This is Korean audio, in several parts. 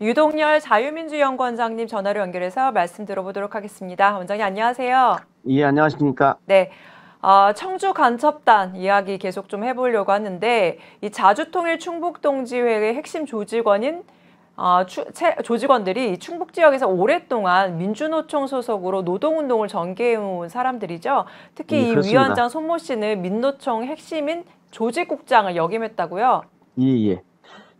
유동열 자유민주연구원장님 전화로 연결해서 말씀 들어보도록 하겠습니다. 원장님 안녕하세요. 예, 안녕하십니까. 네, 청주 간첩단 이야기 계속 좀 해보려고 하는데 이 자주통일 충북동지회의 핵심 조직원인 조직원들이 충북 지역에서 오랫동안 민주노총 소속으로 노동운동을 전개해온 사람들이죠. 특히 예, 이 그렇습니다. 위원장 손모 씨는 민노총 핵심인 조직국장을 역임했다고요? 예, 예.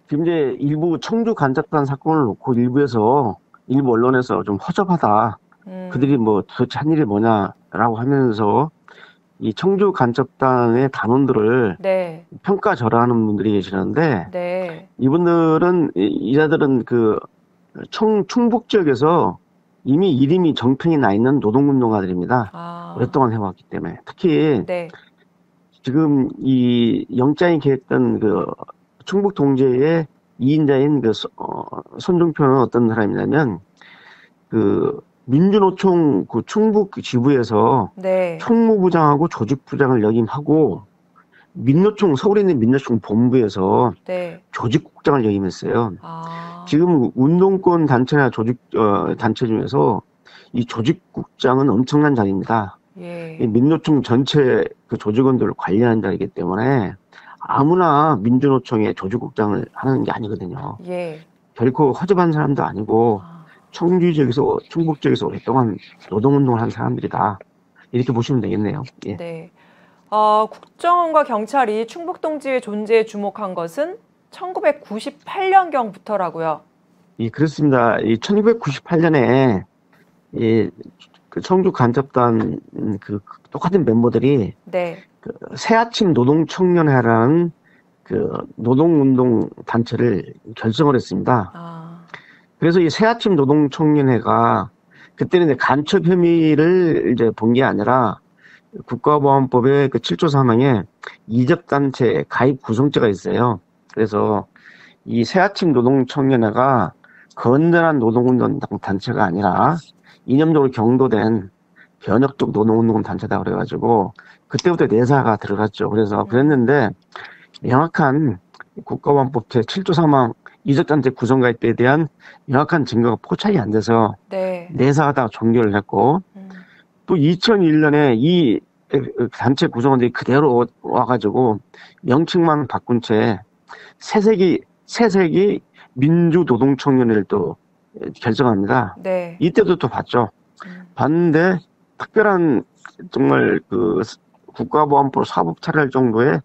지금 이제 일부 청주 간접단 사건을 놓고 일부 언론에서 좀 허접하다. 그들이 뭐 도대체 한 일이 뭐냐라고 하면서 이 청주 간접단의 단원들을 네, 평가절하하는 분들이 계시는데 네. 이자들은 그 충북 지역에서 이미 이름이 정평이 나 있는 노동운동가들입니다. 아, 오랫동안 해왔기 때문에. 특히 네, 지금 이 영장이 개했던 그 충북 동지의 2인자인 손종표는 어떤 사람이냐면 그 민주노총 그 충북 지부에서 네. 총무부장하고 조직부장을 역임하고 서울에 있는 민노총 본부에서 네. 조직국장을 역임했어요. 아, 지금 운동권 단체나 단체 중에서 이 조직국장은 엄청난 자리입니다. 이 예. 민노총 전체 그 조직원들을 관리하는 자리이기 때문에 아무나 민주노총의 조직국장을 하는 게 아니거든요. 예. 결코 허접한 사람도 아니고 아, 충북 지역에서 오랫동안 노동운동을 한 사람들이다. 이렇게 보시면 되겠네요. 예. 네. 국정원과 경찰이 충북동지의 존재에 주목한 것은 1998년경부터라고요. 예, 그렇습니다. 이 1998년에 그 청주 간접단 똑같은 멤버들이 네. 그 새아침 노동청년회라는 그 노동운동 단체를 결성을 했습니다. 아, 그래서 이 새아침 노동청년회가 그때는 이제 간첩 혐의를 이제 본 게 아니라 국가보안법의 그 7조 3항에 이적단체 가입 구성죄가 있어요. 그래서 이 새아침 노동청년회가 건전한 노동운동 단체가 아니라 이념적으로 경도된 변혁적 노동운동 단체다 그래가지고 그때부터 내사가 들어갔죠. 그래서 그랬는데 명확한 국가보안법 제7조 3항 이적단체 구성가입에 대한 명확한 증거가 포착이 안 돼서 네. 내사하다가 종결을 했고 음, 또 2001년에 이 단체 구성원들이 그대로 와가지고 명칭만 바꾼 채 새세기 민주노동청년회를 또 결정합니다. 네. 이때도 또 봤죠. 봤는데 특별한 정말 그 국가보안법 사법 처리할 정도의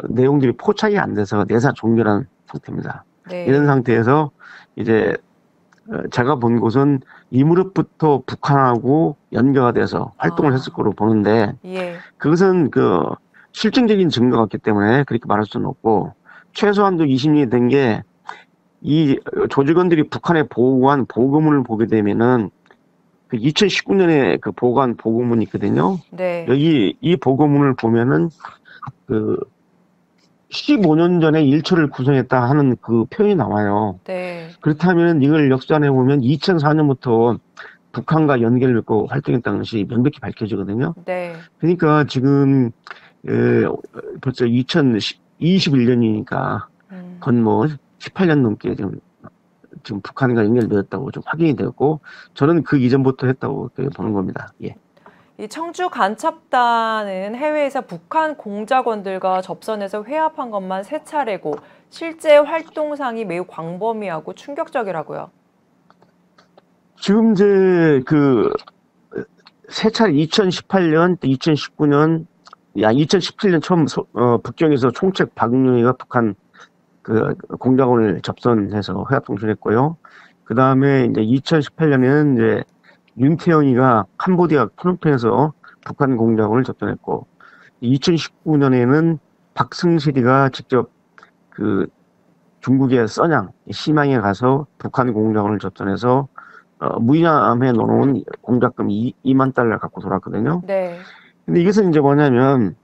내용들이 포착이 안 돼서 내사 종결한 상태입니다. 네. 이런 상태에서 이제 제가 본 곳은 이 무렵부터 북한하고 연계가 돼서 활동을 했을 거로 보는데 예. 그것은 그 실증적인 증거가 없기 때문에 그렇게 말할 수는 없고 최소한도 20년이 된 게 이 조직원들이 북한에 보고한 보고문을 보게 되면은 그 2019년에 그 보고한 보고문이 있거든요. 네. 여기 이 보고문을 보면은 그 15년 전에 일처를 구성했다 하는 그 표현이 나와요. 네. 그렇다면 이걸 역산해 보면 2004년부터 북한과 연계를 맺고 활동했다는 것이 명백히 밝혀지거든요. 네. 그러니까 지금 벌써 2021년이니까 건 뭐 18년 넘게 지금 북한과 연결이 되었다고 좀 확인이 되었고 저는 그 이전부터 했다고 보는 겁니다. 예. 이 청주 간첩단은 해외에서 북한 공작원들과 접선해서 회합한 것만 3차례고 실제 활동상이 매우 광범위하고 충격적이라고요. 지금 이제 그 세 차례 2018년, 2019년, 2017년 처음 북경에서 총책 박윤희가 북한 그 공작원을 접선해서 회합 통신했고요. 그 다음에 이제 2018년에는 이제 윤태영이가 캄보디아 프놈펜에서 북한 공작원을 접선했고, 2019년에는 박승실이가 직접 그 중국의 써냥, 시망에 가서 북한 공작원을 접선해서 무이남해 놓은 공작금 2만 달러 갖고 돌았거든요. 네. 근데 이것은 이제 뭐냐면,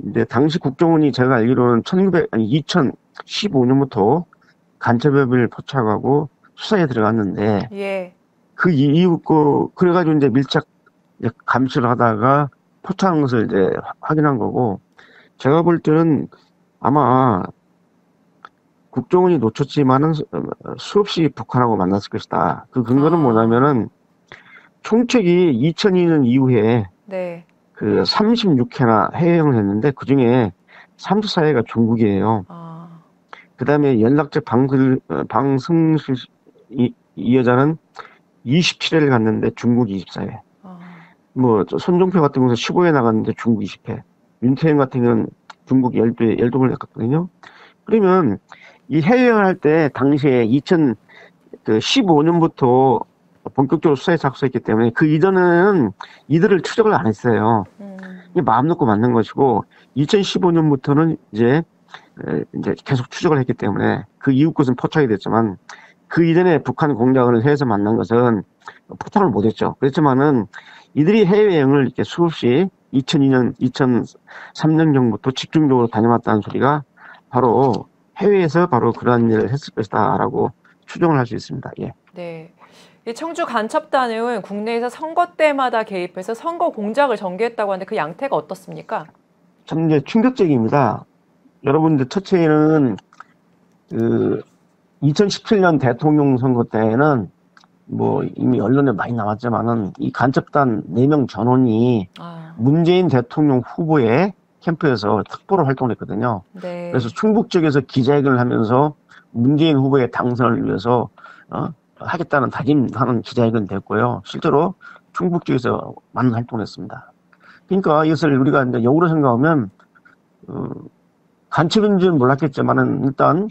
이제 당시 국정원이 제가 알기로는 2015년부터 간첩협의를 포착하고 수사에 들어갔는데, 예. 그 이후, 그래가지고 이제 밀착 감시를 하다가 포착한 것을 이제 확인한 거고, 제가 볼 때는 아마 국정원이 놓쳤지만은 수없이 북한하고 만났을 것이다. 그 근거는 뭐냐면은 총책이 2002년 이후에 네. 그 36회나 해외여행을 했는데 그중에 34회가 중국이에요. 아, 그다음에 연락적 방승실 이 여자는 27회를 갔는데 중국 24회. 아, 뭐 손종표 같은 경우는 15회 나갔는데 중국 20회. 윤태영 같은 경우는 중국 12번 갔거든요. 그러면 이 해외여행을 할 때 당시에 2015년부터 본격적으로 수사에 착수했기 때문에 그 이전에는 이들을 추적을 안 했어요. 이게 마음 놓고 만난 것이고 2015년부터는 이제 계속 추적을 했기 때문에 그 이후 것은 포착이 됐지만 그 이전에 북한 공작을 해서 만난 것은 포착을 못했죠. 그렇지만은 이들이 해외여행을 이렇게 수없이 2002년, 2003년 정도부터 집중적으로 다녀왔다는 소리가 바로 해외에서 바로 그러한 일을 했을 것이다라고 추정을 할 수 있습니다. 예. 네. 이 청주 간첩단은 국내에서 선거 때마다 개입해서 선거 공작을 전개했다고 하는데 그 양태가 어떻습니까? 참 이제 충격적입니다. 여러분들 첫째는 그 2017년 대통령 선거 때에는 뭐 이미 언론에 많이 나왔지만은 이 간첩단 4명 전원이 아, 문재인 대통령 후보의 캠프에서 특보로 활동을 했거든요. 네. 그래서 충북 쪽에서 기자회견을 하면서 문재인 후보의 당선을 위해서 하겠다는 다짐하는 기자회견이 됐고요. 실제로 충북 쪽에서 많은 활동을 했습니다. 그러니까 이것을 우리가 이제 역으로 생각하면 간첩인지는 몰랐겠지만은 일단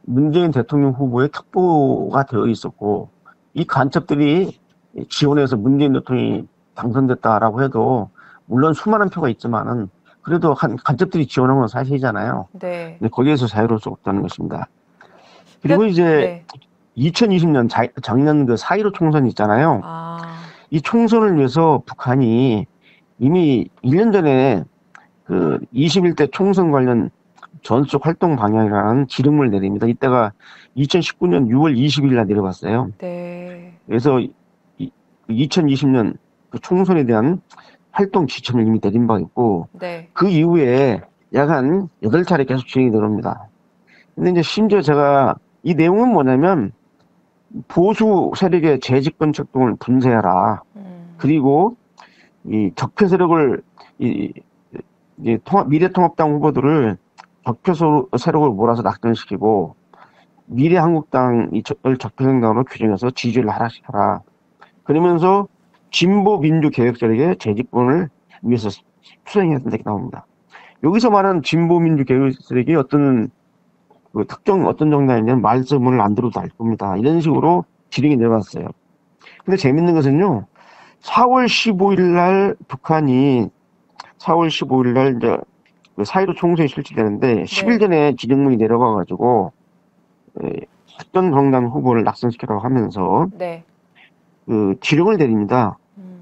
문재인 대통령 후보의 특보가 되어 있었고 이 간첩들이 지원해서 문재인 대통령이 당선됐다라고 해도 물론 수많은 표가 있지만은 그래도 간첩들이 지원한 건 사실이잖아요. 네. 근데 거기에서 자유로울 수 없다는 것입니다. 그리고 이제 네. 2020년 작년 그 4.15 총선 있잖아요. 아, 이 총선을 위해서 북한이 이미 1년 전에 그 21대 총선 관련 전속 활동 방향이라는 지령을 내립니다. 이때가 2019년 6월 20일 날 내려봤어요. 네. 그래서 2020년 그 총선에 대한 활동 지침을 이미 내린 바 있고 네. 그 이후에 약 한 8차례 계속 진행이 되옵니다. 근데 이제 심지어 제가 이 내용은 뭐냐면 보수 세력의 재집권策동을 분쇄하라. 그리고 이 적폐 세력을 미래통합당 후보들을 적폐 세력을 몰아서 낙선시키고 미래한국당을 적폐정당으로 규정해서 지지율을 하락시켜라. 그러면서 진보 민주 개혁 세력의 재집권을 위해서 수행해야 된다 이렇게 나옵니다. 여기서 말하는 진보 민주 개혁 세력이 어떤 정당이냐면 말씀을 안 들어도 알 겁니다. 이런 식으로 지령이 내려왔어요. 근데 재밌는 것은요, 4월 15일 날 북한이 4월 15일 날 이제 그 4.15 총선이 실시되는데 10일 전에 지령문이 내려가가지고 특정 정당 후보를 낙선시키라고 하면서 네. 그 지령을 내립니다.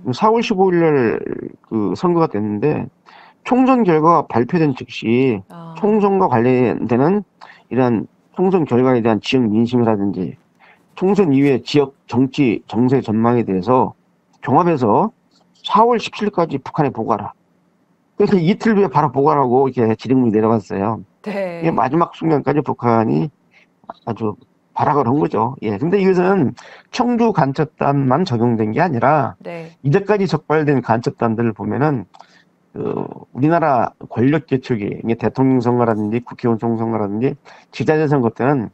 4월 15일 날 그 선거가 됐는데 총선 결과가 발표된 즉시 총선과 관련되는 이러한 총선 결과에 대한 지역 민심이라든지 총선 이후의 지역 정치 정세 전망에 대해서 종합해서 4월 17일까지 북한에 보고하라. 그래서 이틀 후에 바로 보고하라고 이렇게 지령문이 내려갔어요. 네. 이게 마지막 순간까지 북한이 아주 발악을 한 거죠. 예. 근데 이것은 청주 간첩단만 적용된 게 아니라 네. 이제까지 적발된 간첩단들을 보면은 우리나라 권력 개척이 대통령 선거라든지 국회의원 총선거라든지 지자체 선거 때는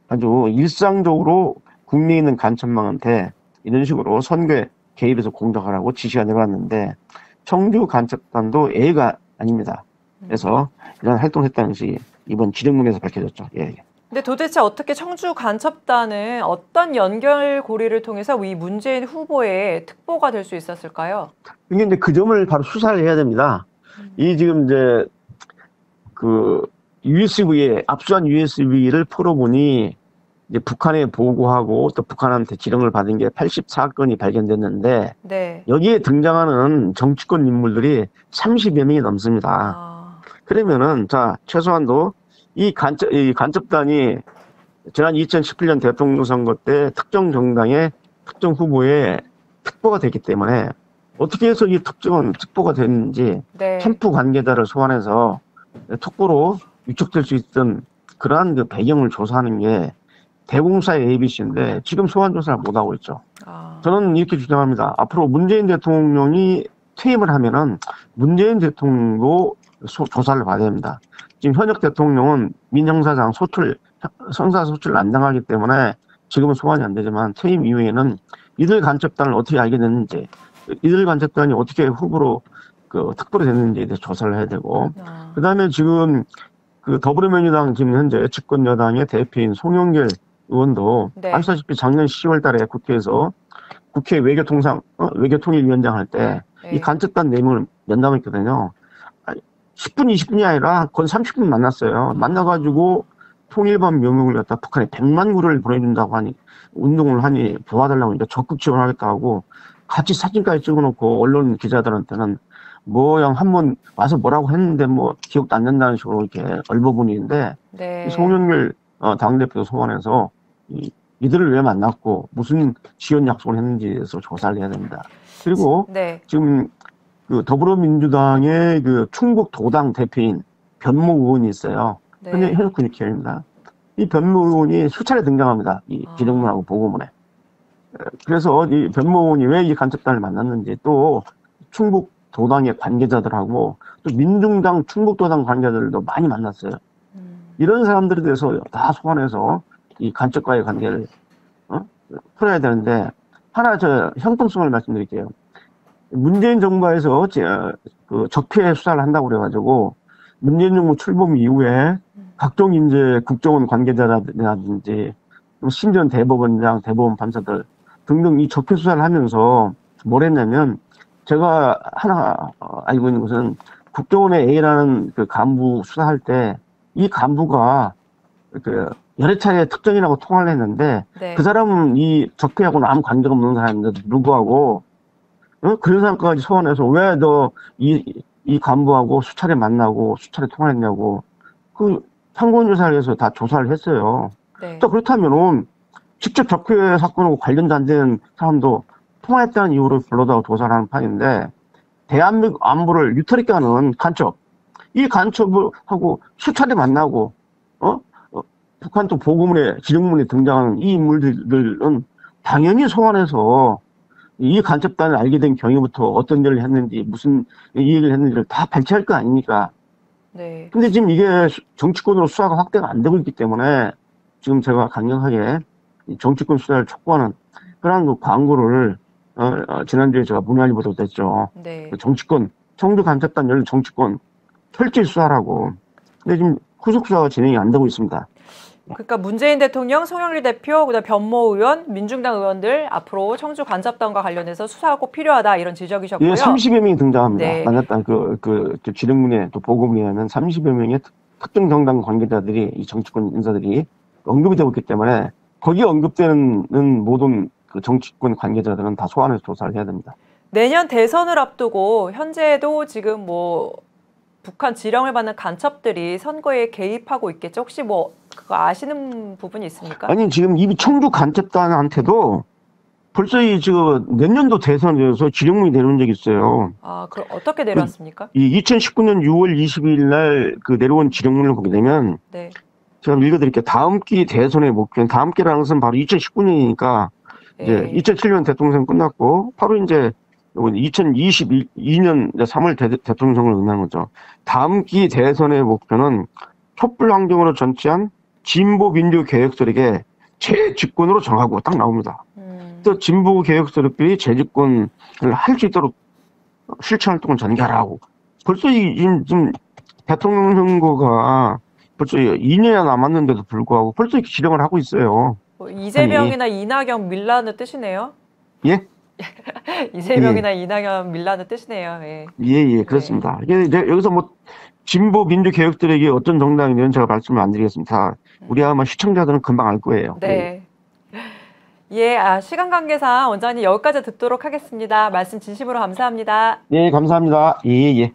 아주 일상적으로 국내에 있는 간첩망한테 이런 식으로 선거에 개입해서 공작을 하고 지시가 내려왔는데 청주 간첩단도 예외가 아닙니다. 그래서 이런 활동을 했다는 것이 이번 지령문에서 밝혀졌죠. 예. 근데 도대체 어떻게 청주 간첩단은 어떤 연결고리를 통해서 이 문재인 후보의 특보가 될 수 있었을까요? 근데 그 점을 바로 수사를 해야 됩니다. 이 지금 이제 그 USB에 압수한 USB를 풀어보니 이제 북한에 보고하고 또 북한한테 지령을 받은 게 84건이 발견됐는데 네. 여기에 등장하는 정치권 인물들이 30여 명이 넘습니다. 그러면은 자 최소한도 이 간첩단이 지난 2017년 대통령 선거 때 특정 정당의 특정 후보의 특보가 됐기 때문에 어떻게 해서 이 특보가 됐는지 네. 캠프 관계자를 소환해서 특보로 위촉될 수 있던 그러한 그 배경을 조사하는 게 대공사의 ABC인데 지금 소환 조사를 못 하고 있죠. 아, 저는 이렇게 주장합니다. 앞으로 문재인 대통령이 퇴임을 하면은 문재인 대통령도 조사를 받아야 됩니다. 지금 현역 대통령은 민형사상 소출, 형사소출을 안 당하기 때문에 지금은 소환이 안 되지만 퇴임 이후에는 이들 간첩단을 어떻게 알게 됐는지, 이들 간첩단이 어떻게 후보로 특보로 됐는지에 대해서 조사를 해야 되고, 아, 그 다음에 지금 그 더불어민주당 지금 현재 집권 여당의 대표인 송영길 의원도 네. 아시다시피 작년 10월 달에 국회에서 국회 외교통일위원장 할 때 이 네. 간첩단 내용을 면담했거든요. 10분, 20분이 아니라 거의 30분 만났어요. 만나가지고 통일반 명령을 갖다 북한에 100만 구를 보내준다고 하니, 운동을 하니 도와달라고 하니까 적극 지원하겠다고 하고, 같이 사진까지 찍어놓고 언론 기자들한테는 뭐 한번 와서 뭐라고 했는데 뭐 기억도 안 난다는 식으로 이렇게 얼버무리는데, 네. 송영길 당대표 소환해서 이들을 왜 만났고 무슨 지원 약속을 했는지에 대해서 조사를 해야 됩니다. 그리고 네. 지금 그 더불어민주당의 그 충북 도당 대표인 변모 의원이 있어요. 네. 현역 군의원입니다. 이 변모 의원이 수차례 등장합니다. 이 기록문하고 보고문에. 그래서 이 변모 의원이 왜 이 간첩단을 만났는지, 또 충북 도당의 관계자들하고 또 민중당 충북도당 관계자들도 많이 만났어요. 이런 사람들에 대해서 다 소환해서 이 간첩과의 관계를 풀어야 되는데, 하나 저 형평성을 말씀드릴게요. 문재인 정부에서 그 적폐 수사를 한다고 그래가지고 문재인 정부 출범 이후에 각종 이제 국정원 관계자라든지 심지어 대법원장, 대법원 판사들 등등 이 적폐 수사를 하면서 뭘 했냐면, 제가 하나 알고 있는 것은 국정원의 A라는 그 간부 수사할 때 이 간부가 그 여러 차례 특정인하고 통화를 했는데, 네. 그 사람은 이 적폐하고는 아무 관계가 없는 사람인데도 불구하고 그런 사람까지 소환해서 왜 너 이 간부하고 수차례 만나고 수차례 통화했냐고 그 상고조사를 해서 다 조사를 했어요. 네. 또 그렇다면은 직접 적폐 사건하고 관련도 안 되는 사람도 통화했다는 이유로 불러다가 조사를 하는 판인데, 대한민국 안보를 유터리 까는 간첩, 이 간첩을 하고 수차례 만나고 북한 또 보고문에 기록문에 등장하는 이 인물들은 당연히 소환해서 이 간첩단을 알게 된 경위부터 어떤 일을 했는지, 무슨 일을 했는지를 다 발췌할 거 아닙니까? 네. 근데 지금 이게 정치권으로 수사가 확대가 안 되고 있기 때문에 지금 제가 강력하게 이 정치권 수사를 촉구하는 그런 그 광고를 지난주에 제가 문화일보도 냈죠. 네. 그 정치권, 청주 간첩단 열린 정치권 철저히 수사라고. 근데 지금 후속 수사가 진행이 안 되고 있습니다. 그러니까 문재인 대통령, 송영길 대표, 그다음 변모 의원, 민중당 의원들 앞으로 청주 간첩단과 관련해서 수사가 꼭 필요하다 이런 지적이셨고요. 예, 30여 명이 등장합니다. 네. 만났다 그 지령문에 또 보고문에는 30여 명의 특정 정당 관계자들이, 이 정치권 인사들이 언급이 되고 있기 때문에 거기에 언급되는 모든 그 정치권 관계자들은 다 소환해서 조사를 해야 됩니다. 내년 대선을 앞두고 현재도 지금 뭐 북한 지령을 받는 간첩들이 선거에 개입하고 있겠죠. 혹시 뭐 그거 아시는 부분이 있습니까? 아니, 지금 이 청주 간첩단한테도 벌써 지금 내년도 대선에서 지령문이 내려온 적이 있어요. 아, 그럼 어떻게 내려왔습니까? 이 2019년 6월 22일 날 그 내려온 지령문을 보게 되면, 네. 제가 읽어드릴게요. 다음 기 대선의 목표는, 다음 기라는 것은 바로 2019년이니까 이제 2007년 대통령 끝났고 바로 이제 2022년 3월 대통령 선거를 의미하는 거죠. 다음 기 대선의 목표는 촛불 환경으로 전취한 진보 민주 개혁 세력의 재집권으로 정하고 딱 나옵니다. 또 진보 개혁 세력들이 재집권을 할 수 있도록 실천 활동을 전개하라고. 벌써 지금 대통령 선거가 벌써 2년이나 남았는데도 불구하고 벌써 이렇게 지령을 하고 있어요. 뭐 이재명이나 이낙연 밀라는 뜻이네요. 예? 이재명이나 이낙연 밀라는 뜻이네요. 예. 예, 그렇습니다. 이게 이제 여기서 뭐 진보 민주 개혁들에게 어떤 정당이냐는 제가 말씀을 안 드리겠습니다. 우리 아마 시청자들은 금방 알 거예요. 네. 예, 시간 관계상 원장님 여기까지 듣도록 하겠습니다. 말씀 진심으로 감사합니다. 예, 감사합니다. 예.